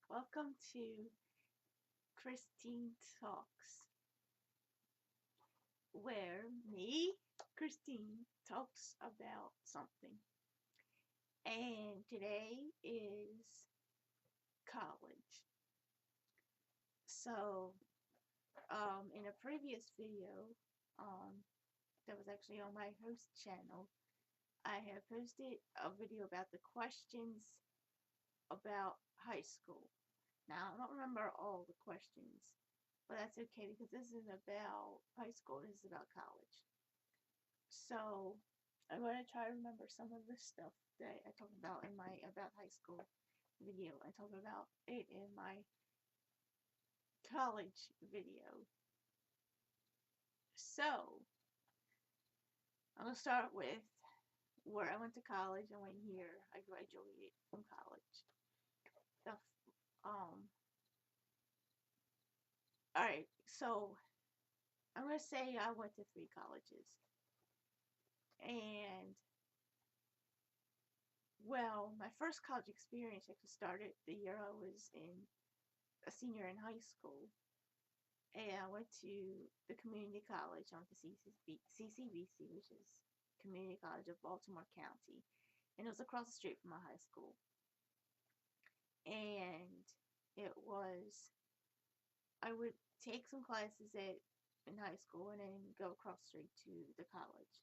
Welcome to Christine Talks, where Christine, talks about something. And today is college. So, in a previous video, um, that was actually on my host channel, I have posted a video about the questions about high school. Now, I don't remember all the questions, but that's okay because this isn't about high school, this is about college. So I'm going to try to remember some of the stuff that I talked about in my about high school video. I talked about it in my college video. So I'm going to start with where I went to college and when year I graduated from college. The um all right, so I'm going to say I went to three colleges. And well, my first college experience actually started the year I was in a senior in high school. And I went to the community college. I went to CCBC, which is Community College of Baltimore County. And it was across the street from my high school. And it was, I would take some classes in high school and then go across the street to the college.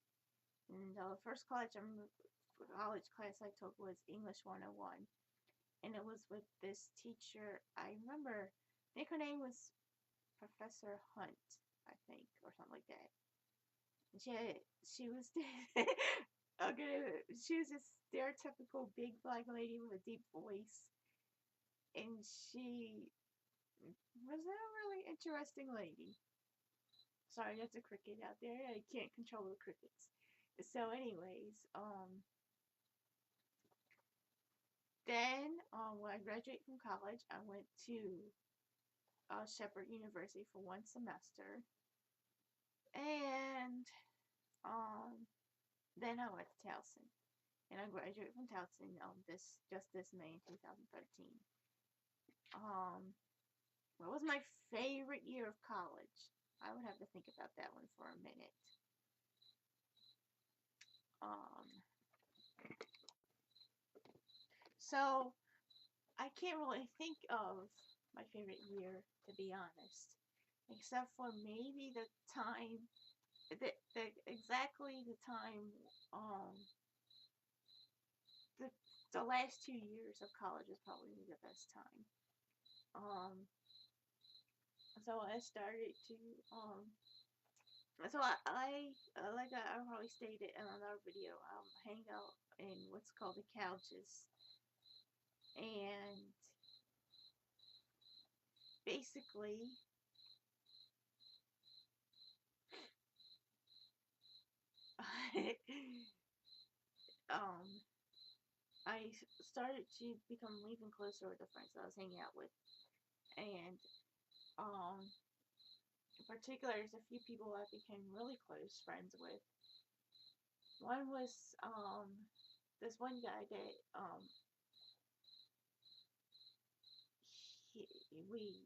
And the first college class I took was English 101. And it was with this teacher. I remember, I think her name was Professor Hunt, I think, or something like that. And she was okay. She was this stereotypical big black lady with a deep voice, and she was a really interesting lady. Sorry, that's a cricket out there. I can't control the crickets. So, anyways, then when I graduated from college, I went to Shepherd University for one semester, and um, then I went to Towson, and I graduated from Towson this May in 2013. Um, what was my favorite year of college? I would have to think about that one for a minute. Um, so I can't really think of my favorite year, to be honest, except for maybe the time, exactly the time, the the last 2 years of college is probably the best time. Um, so I started to so like I probably stated in another video, hang out in what's called the couches, and basically, um, I started to become even closer with the friends that I was hanging out with, and um, in particular, there's a few people I became really close friends with. One was this one guy that he, we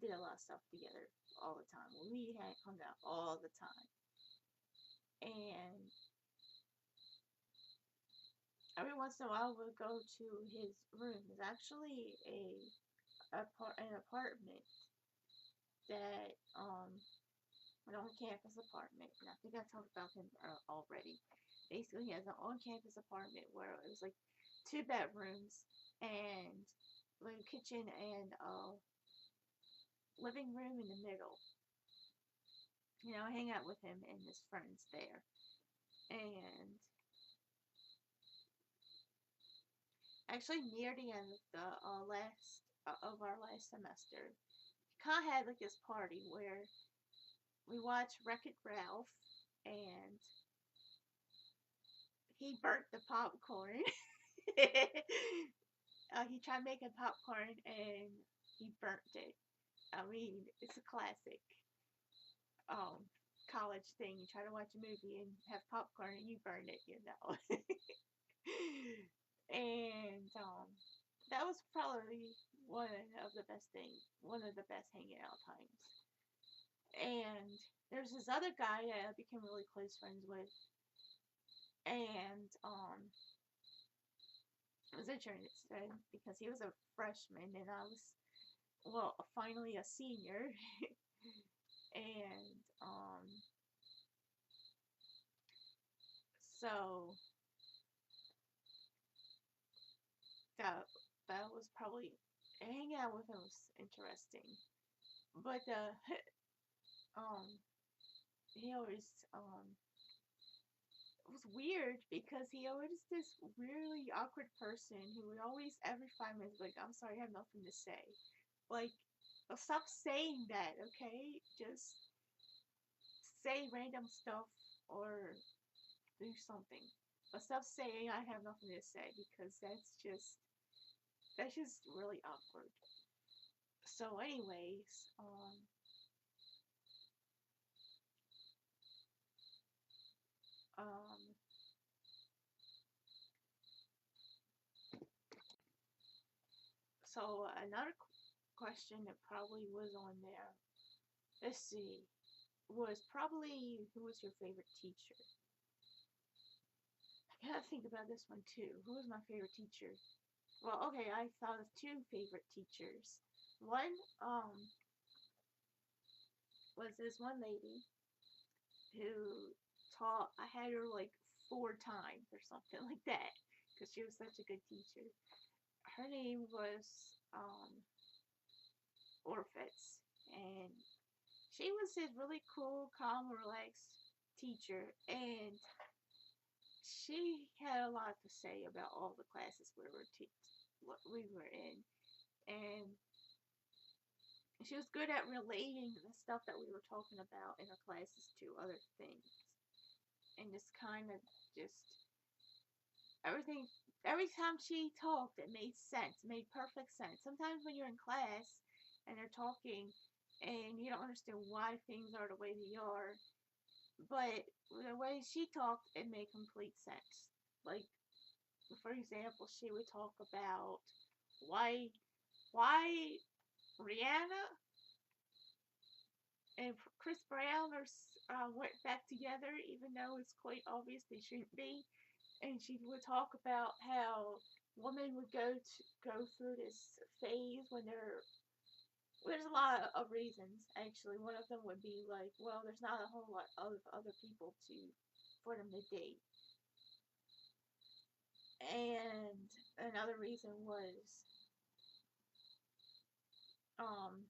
did a lot of stuff together all the time. We had hung out all the time, and every once in a while we'll go to his room. It's actually an apartment that an on-campus apartment, and I think I talked about him already. Basically, he has an on-campus apartment where it was like two bedrooms and like a kitchen and a living room in the middle. I hang out with him and his friends there. And actually, near the end of the last of our last semester, he kind of had like this party where we watched Wreck-It Ralph, and he burnt the popcorn. He tried making popcorn and he burnt it. I mean, it's a classic um, college thing. You try to watch a movie and have popcorn and you burn it. And that was probably one of the best hanging out times. And there's this other guy that I became really close friends with, and it was interesting because he was a freshman and I was, well, finally a senior, and so that that was probably, hanging out with him was interesting. But um he always it was weird because he always this really awkward person who would always every 5 minutes be like, I'm sorry, I have nothing to say. Like, well, stop saying that, okay? Just say random stuff or do something. But stop saying I have nothing to say because that's just really awkward. So anyways, um so another question that probably was on there, let's see, was probably who was your favorite teacher? I gotta think about this one too. Who was my favorite teacher? Well, okay, I thought of two favorite teachers. One was this one lady who taught. I had her like 4 times or something like that because she was such a good teacher. Her name was Orfitz, and she was this really cool, calm, relaxed teacher, and she had a lot to say about all the classes we were in, and she was good at relating the stuff that we were talking about in her classes to other things, and just kind of just everything. Every time she talked, it made sense, made perfect sense. Sometimes when you're in class and they're talking and you don't understand why things are the way they are, but the way she talked, it made complete sense. Like, for example, she would talk about why why Rihanna and Chris Brown went back together, even though it's quite obvious they shouldn't be. And she would talk about how women would go through this phase when they're, there's a lot of reasons actually. One of them would be like, well, there's not a whole lot of other people for them to date, and another reason was um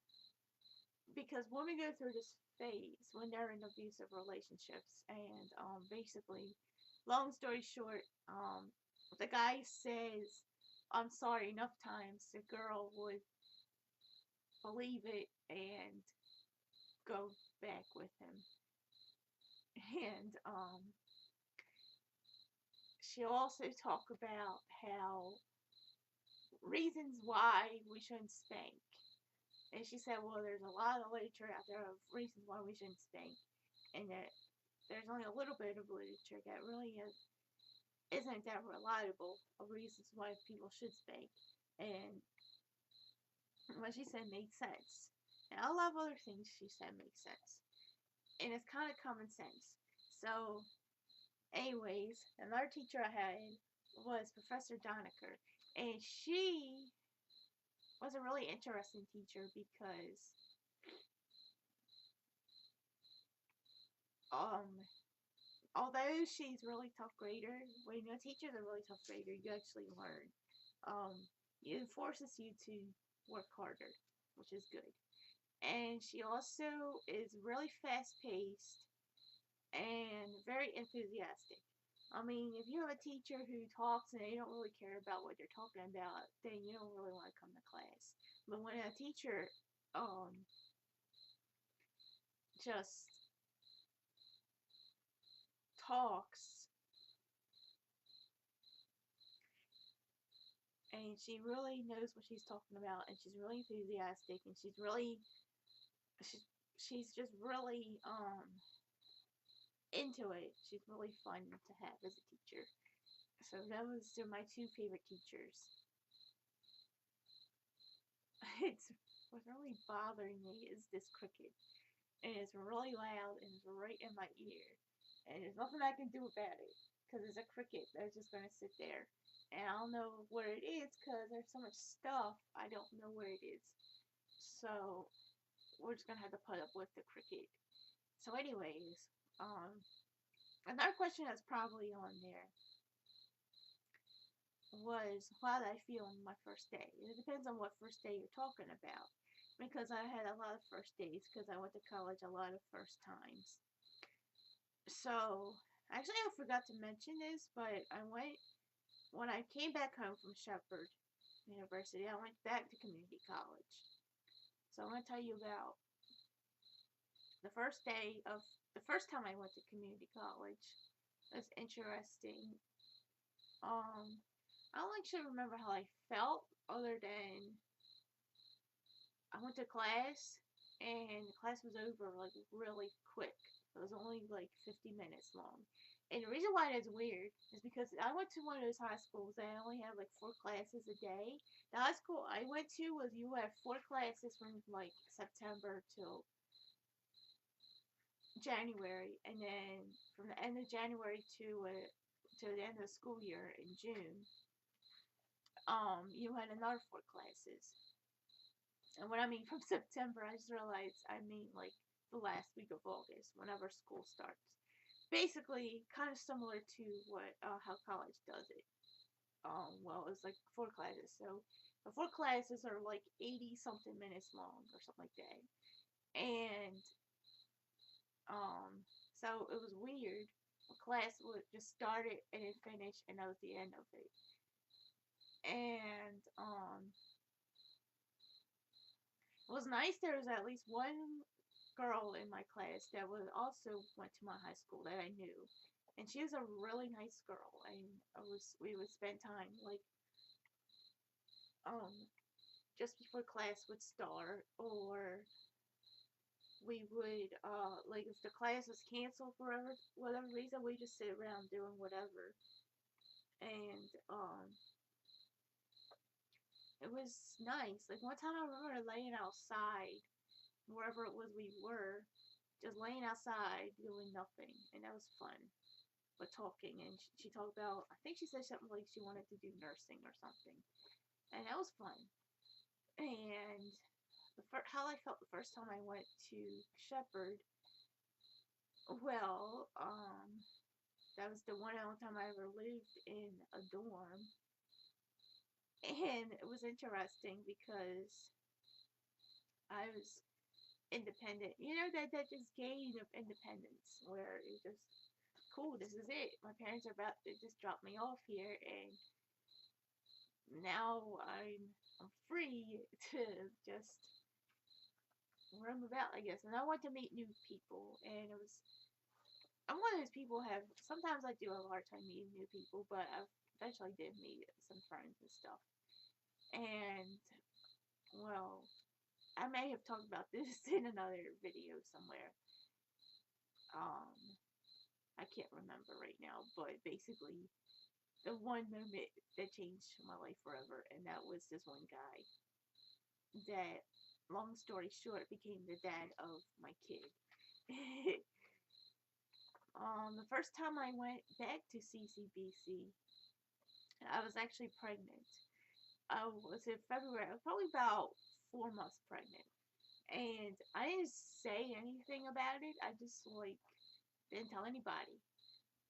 because women go through this phase when they're in abusive relationships, and basically, long story short, the guy says I'm sorry enough times, the girl would believe it and go back with him. And she'll also talk about how reasons why we shouldn't spank. And she said, well, there's a lot of literature out there of reasons why we shouldn't spank, and that there's only a little bit of literature that really isn't that reliable of reasons why people should spank. And what she said made sense. And a lot of other things she said make sense. And it's kind of common sense. So, anyways, another teacher I had was Professor Donaker. And she was a really interesting teacher because although she's a really tough grader, when a teacher's a really tough grader, you actually learn. Um, it forces you to work harder, which is good. And she also is really fast paced and very enthusiastic. I mean, if you have a teacher who talks and they don't really care about what they're talking about, then you don't really want to come to class. But when a teacher just talks and she really knows what she's talking about and she's really enthusiastic and she's she's just really into it. She's really fun to have as a teacher. So those are my two favorite teachers. It's what's really bothering me is this cricket. And it's really loud and it's right in my ear. And there's nothing I can do about it because it's a cricket that's just gonna sit there. And I don't know where it is because there's so much stuff I don't know where it is. So we're just gonna have to put up with the cricket. So, anyways, um, another question that's probably on there was how did I feel on my first day? It depends on what first day you're talking about. Because I had a lot of first days because I went to college a lot of first times. So, actually, I forgot to mention this, but when I came back home from Shepherd University, I went back to community college. So, I'm going to tell you about the first day of the first time I went to community college. It was interesting. I don't actually remember how I felt other than I went to class and the class was over like really quick. It was only like 50 minutes long. And the reason why that's weird is because I went to one of those high schools that only had like 4 classes a day. The high school I went to was you had 4 classes from like September till January, and then from the end of January to the end of the school year in June, you had another 4 classes. And when I mean from September, I just realized I mean like the last week of August, whenever school starts. Basically, kind of similar to what how college does it. Well, it's like 4 classes, so the 4 classes are like 80 something minutes long or something like that. And so it was weird. A class would just start it and then finish, and that was the end of it. And it was nice. There was at least one girl in my class that was also went to my high school that I knew, and she was a really nice girl. And we would spend time like um just before class would start, or we would like if the class was canceled for whatever reason, we just sit around doing whatever. And it was nice. Like one time I remember laying outside wherever it was we were, just laying outside doing nothing, and that was fun. But talking, and she talked about, I think she said something like she wanted to do nursing or something, and that was fun. And how I felt the first time I went to Shepherd, well, that was the one and only time I ever lived in a dorm, and it was interesting because I was independent. You know that just gain of independence where you just cool. This is it. My parents are about to just drop me off here, and now I'm free to just roam about, I guess. And I want to meet new people, and I'm one of those people have sometimes I do have a hard time meeting new people, but I eventually did meet some friends and stuff. And well, I may have talked about this in another video somewhere. Um, I can't remember right now, but basically, the one moment that changed my life forever, and that was this one guy that, long story short, became the dad of my kid. The first time I went back to CCBC, I was actually pregnant. I was in February. I was probably about 4 months pregnant, and I didn't say anything about it. I just like didn't tell anybody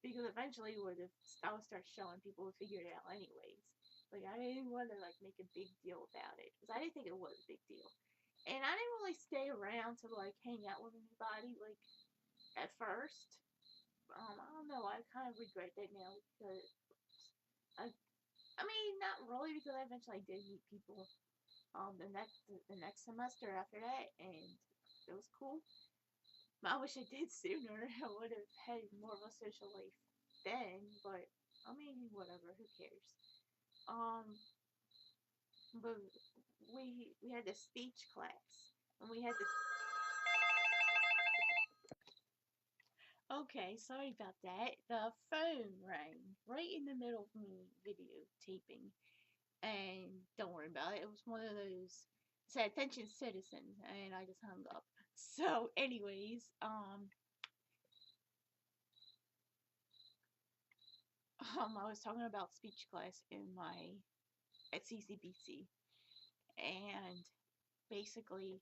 because eventually I would start showing people who figured it out anyways. Like I didn't want to like make a big deal about it because I didn't think it was a big deal, and I didn't really stay around to like hang out with anybody like at first. I don't know. I kind of regret that now because I I mean, not really because I eventually did meet people the next semester after that, and it was cool. I wish I did sooner. I would have had more of a social life then, but I mean, whatever. Who cares? Um, but we had the speech class, and we had the. Okay, sorry about that. The phone rang right in the middle of me videotaping. And don't worry about it. It was one of those said attention citizens, and I just hung up. So, anyways, I was talking about speech class in my at CCBC, and basically,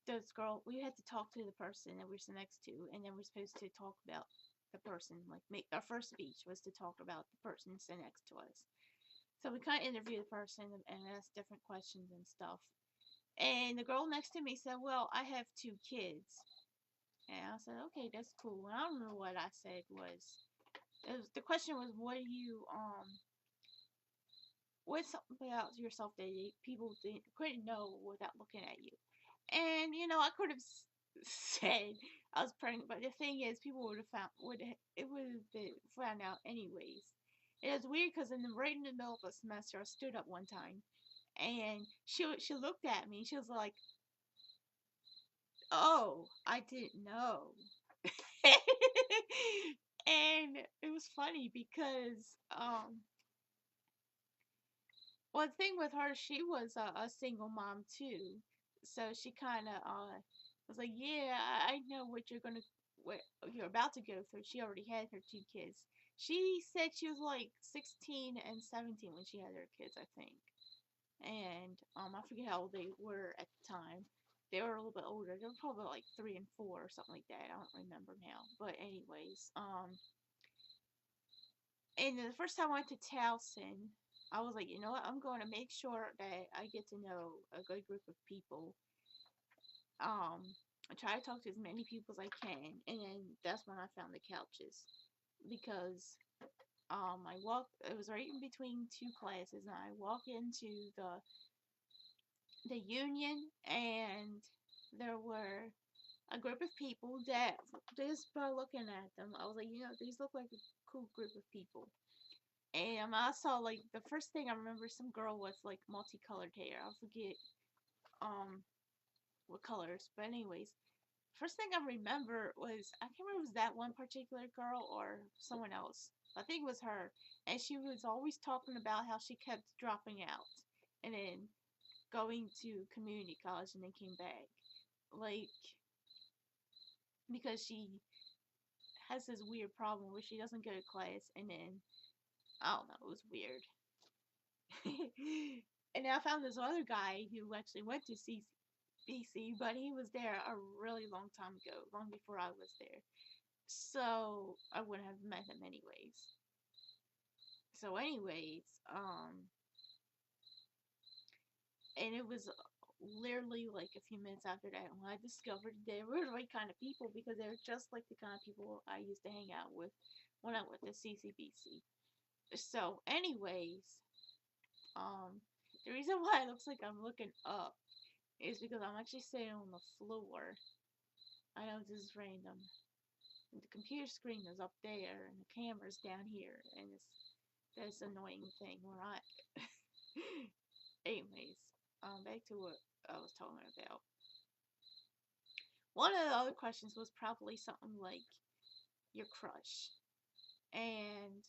this girl, we had to talk to the person that we were next to, and then we're supposed to talk about the person. Like, make our first speech was to talk about the person sitting next to us. So we kind of interviewed the person and asked different questions and stuff. And the girl next to me said, "Well, I have 2 kids." And I said, "Okay, that's cool." And I don't remember what I said the question was, what do you what's something about yourself that people couldn't know without looking at you? And I could have said I was pregnant, but the thing is, people would have been found out anyways. It was weird because right in the middle of a semester, I stood up one time, and she looked at me. She was like, "Oh, I didn't know." And it was funny because well, the thing with her, she was a single mom too, so she kind of was like, "Yeah, I know what you're about to go through." She already had her 2 kids. She said she was like 16 and 17 when she had her kids, I think. And I forget how old they were at the time. They were a little bit older. They were probably like 3 and 4 or something like that. I don't remember now. But anyways, and the first time I went to Towson, I was like, you know what? I'm going to make sure that I get to know a good group of people. I try to talk to as many people as I can, and then that's when I found the couches because I walked. It was right in between 2 classes, and I walk into the union, and there were a group of people that just by looking at them, I was like, these look like a cool group of people. And I saw like the first thing I remember, some girl with like multicolored hair. I forget what colors, but anyways, first thing I remember was I can't remember if it was that one particular girl or someone else. I think it was her, and she was always talking about how she kept dropping out and then going to community college and then came back, like because she has this weird problem where she doesn't go to class and then I don't know, it was weird. And I found this other guy who actually went to CCBC, but he was there a really long time ago, long before I was there. So I wouldn't have met him anyways. So anyways, and it was literally like a few minutes after that when I discovered they were the right kind of people because they're just like the kind of people I used to hang out with when I went to CCBC. So anyways, the reason why it looks like I'm looking up is because I'm actually sitting on the floor. I know this is random. The computer screen is up there and the camera's down here, and it's this annoying thing where I. Anyways, back to what I was talking about. One of the other questions was probably something like your crush, and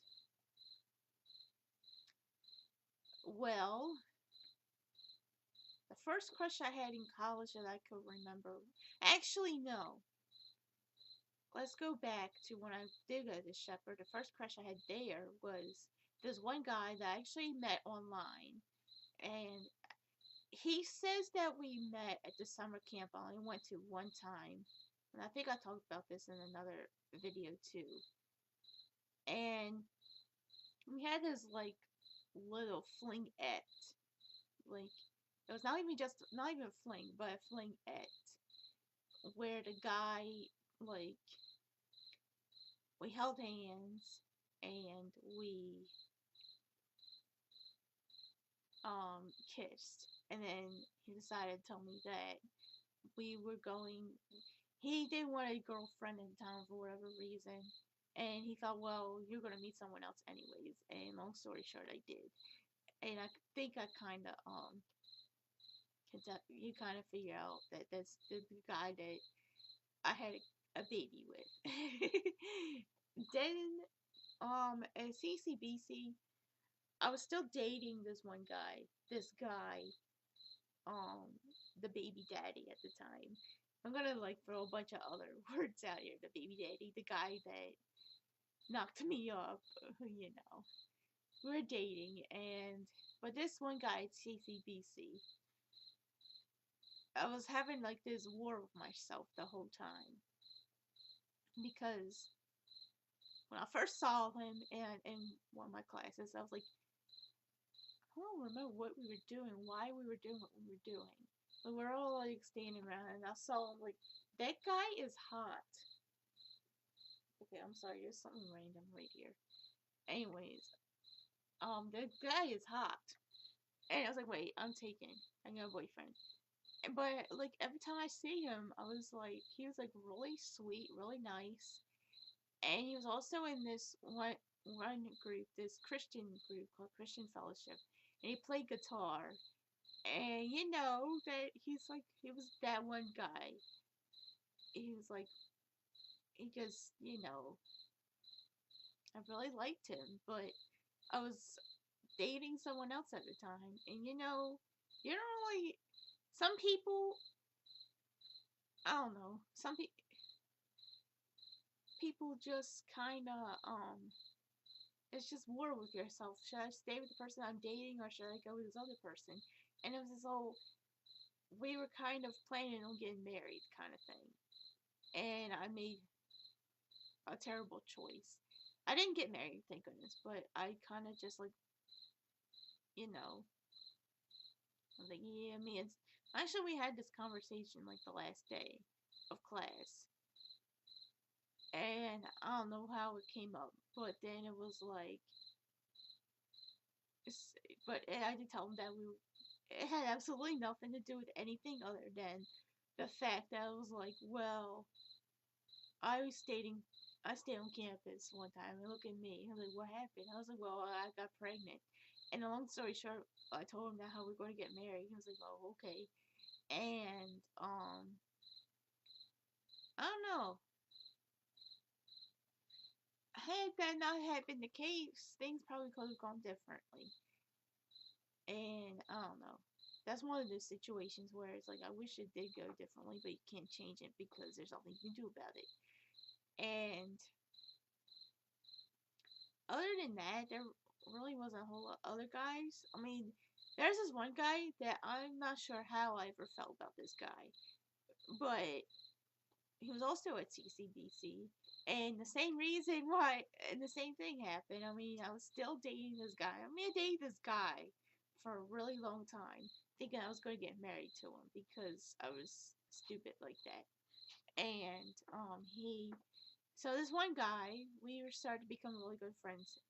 well, the first crush I had in college that I could remember. Actually, no. Let's go back to when I did go to Shepherd. The first crush I had there was this one guy that I actually met online. And he says that we met at the summer camp. I only went to one time. And I think I talked about this in another video too. And we had this like little flingette. Like it was not even a fling, but a flingette. Where the guy like we held hands and we kissed, and then he decided to tell me that we were going he didn't want a girlfriend at the time for whatever reason, and he thought, well, you're going to meet someone else anyways, and long story short, I did. And I think I kind of you kind of figure out that that's the guy that I had a baby with. Then at CCBC, I was still dating this one guy. This guy, um, the baby daddy at the time. I'm gonna like throw a bunch of other words out here. The baby daddy, the guy that knocked me up, you know. We were dating, and but this one guy at CCBC, I was having like this war with myself the whole time because when I first saw him in one of my classes, I was like, I don't remember what we were doing, why we were doing what we were doing. But we're all like standing around, and I saw him like, that guy is hot. Okay, I'm sorry, there's something random right here. Anyways, the guy is hot. And I was like, wait, I'm taken. I got a boyfriend. But like every time I see him, I was like, he was like really sweet, really nice. And he was also in this one group, this Christian group called Christian Fellowship. And he played guitar. And you know that he was that one guy. He was like, he just, I really liked him, but I was dating someone else at the time, and you don't really. Some people, I don't know. People just kind of it's just war with yourself. Should I stay with the person I'm dating, or should I go with this other person? And it was this whole, we were kind of planning on getting married kind of thing, and I made a terrible choice. I didn't get married, thank goodness, but I kind of just like, you know, I was like, yeah, me and actually we had this conversation like the last day of class, and I don't know how it came up, but then it was like, but I did tell him that it had absolutely nothing to do with anything other than the fact that I was like, well, I was stating. I stayed on campus one time and look at me. I was like, what happened? I was like, well, I got pregnant. And a long story short, I told him that how we're going to get married. He was like, oh, okay. And, I don't know. Had that not had been the case, things probably could have gone differently. And I don't know. That's one of those situations where it's like, I wish it did go differently, but you can't change it because there's nothing you can do about it. And other than that, there really wasn't a whole lot of other guys. I mean, there's this one guy that I'm not sure how I ever felt about this guy, but he was also at CCBC, and the same reason why, and the same thing happened. I mean, I was still dating this guy. I mean, I dated this guy for a really long time, thinking I was going to get married to him because I was stupid like that. And so this one guy, we were started to become really good friends,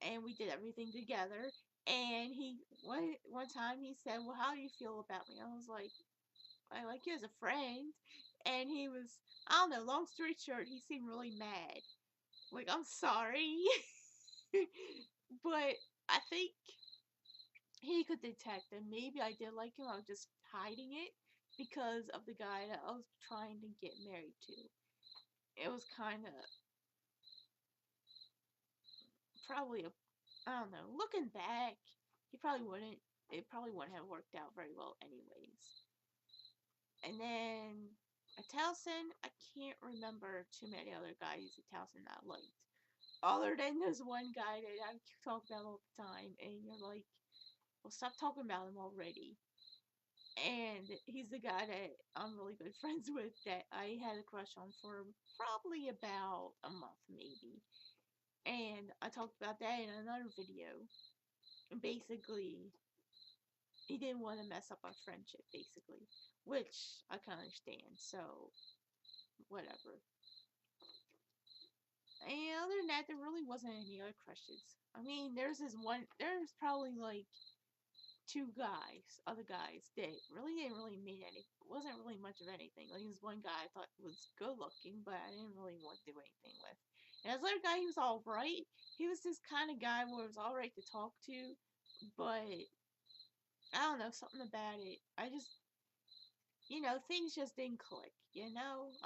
and we did everything together. And one time he said, "Well, how do you feel about me?" I was like, "I like you as a friend." And he was, I don't know. Long story short, he seemed really mad. Like, I'm sorry, but I think he could detect that maybe I did like him. I was just hiding it because of the guy that I was trying to get married to. It was kind of probably a, I don't know. Looking back, he probably wouldn't. It probably wouldn't have worked out very well, anyways. And then at Towson, I can't remember too many other guys at Towson that I liked, other than this one guy that I talk about all the time. And you're like, well, stop talking about him already. And he's the guy that I'm really good friends with that I had a crush on for probably about a month, maybe. And I talked about that in another video. Basically, he didn't want to mess up our friendship, basically, which I can understand. So, whatever. And other than that, there really wasn't any other crushes. I mean, there's probably like two guys, other guys that really didn't really mean wasn't really much of anything. Like this one guy I thought was good looking, but I didn't really want to do anything with. And this other guy, he was alright. He was this kind of guy where it was alright to talk to, but I don't know, something about it. Things just didn't click. I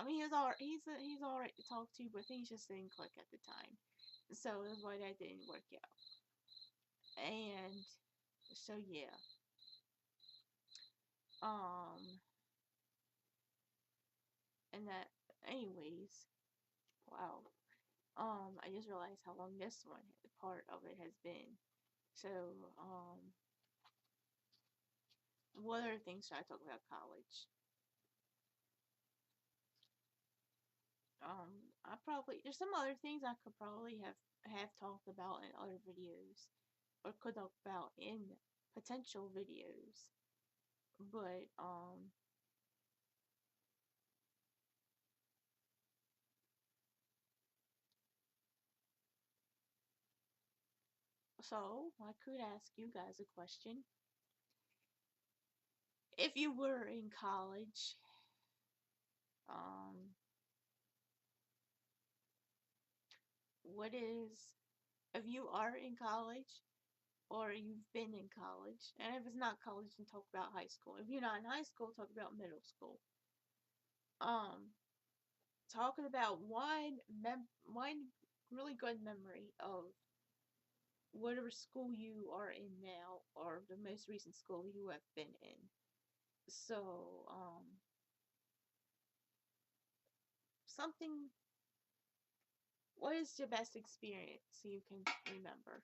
mean, he's alright to talk to, but things just didn't click at the time. So that's why that didn't work out. And so yeah. Um and that anyways, wow. I just realized how long this one part of it has been. So, what other things should I talk about college? I probably there's some other things I could probably have talked about in other videos or could talk about in potential videos. But so I could ask you guys a question. If you were in college, um what is if you are in college or you've been in college, and if it's not college, then talk about high school. If you're not in high school, talk about middle school. Um, Talking about one really good memory of whatever school you are in now, or the most recent school you have been in. So, something. What is your best experience you can remember?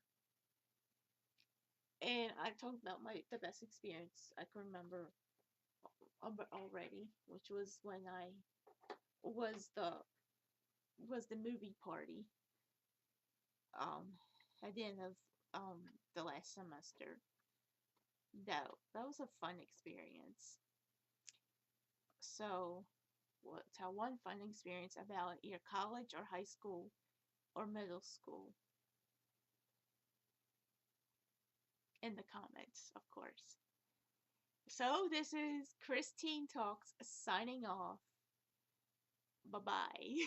And I talked about the best experience I can remember already, which was when I was the movie party um at the end of the last semester. That was a fun experience. So tell one fun experience about either college or high school or middle school in the comments, of course. So this is Christine Talks signing off. Bye bye.